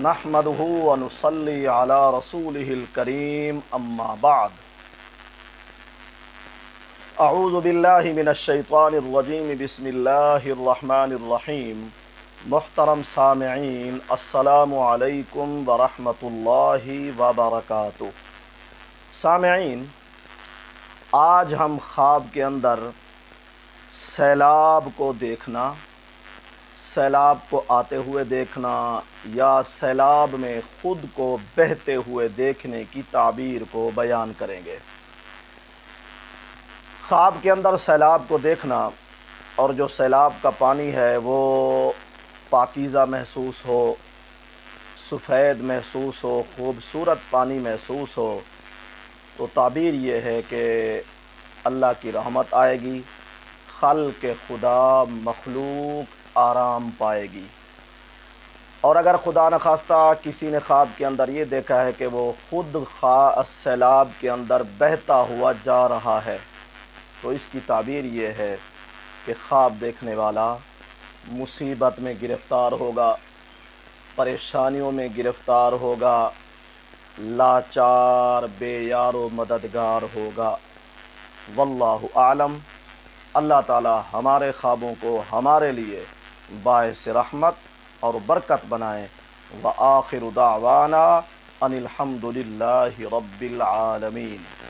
نحمده ونصلي على رسوله الكريم اما بعد اعوذ باللہ من الشیطان الرجیم بسم اللہ الرحمن الرحیم محترم سامعین السلام علیکم ورحمۃ اللہ وبرکاتہ۔ سامعین، آج ہم خواب کے اندر سیلاب کو دیکھنا، سیلاب کو آتے ہوئے دیکھنا یا سیلاب میں خود کو بہتے ہوئے دیکھنے کی تعبیر کو بیان کریں گے۔ خواب کے اندر سیلاب کو دیکھنا اور جو سیلاب کا پانی ہے وہ پاکیزہ محسوس ہو، سفید محسوس ہو، خوبصورت پانی محسوس ہو، تو تعبیر یہ ہے کہ اللہ کی رحمت آئے گی، خلق خدا مخلوق آرام پائے گی۔ اور اگر خدا نخواستہ کسی نے خواب کے اندر یہ دیکھا ہے کہ وہ خود سیلاب کے اندر بہتا ہوا جا رہا ہے، تو اس کی تعبیر یہ ہے کہ خواب دیکھنے والا مصیبت میں گرفتار ہوگا، پریشانیوں میں گرفتار ہوگا، لاچار بے یار و مددگار ہوگا۔ واللہ اعلم۔ اللہ تعالی ہمارے خوابوں کو ہمارے لیے باعث رحمت اور برکت بنائے۔ وآخر دعوانا ان الحمد للہ رب العالمین۔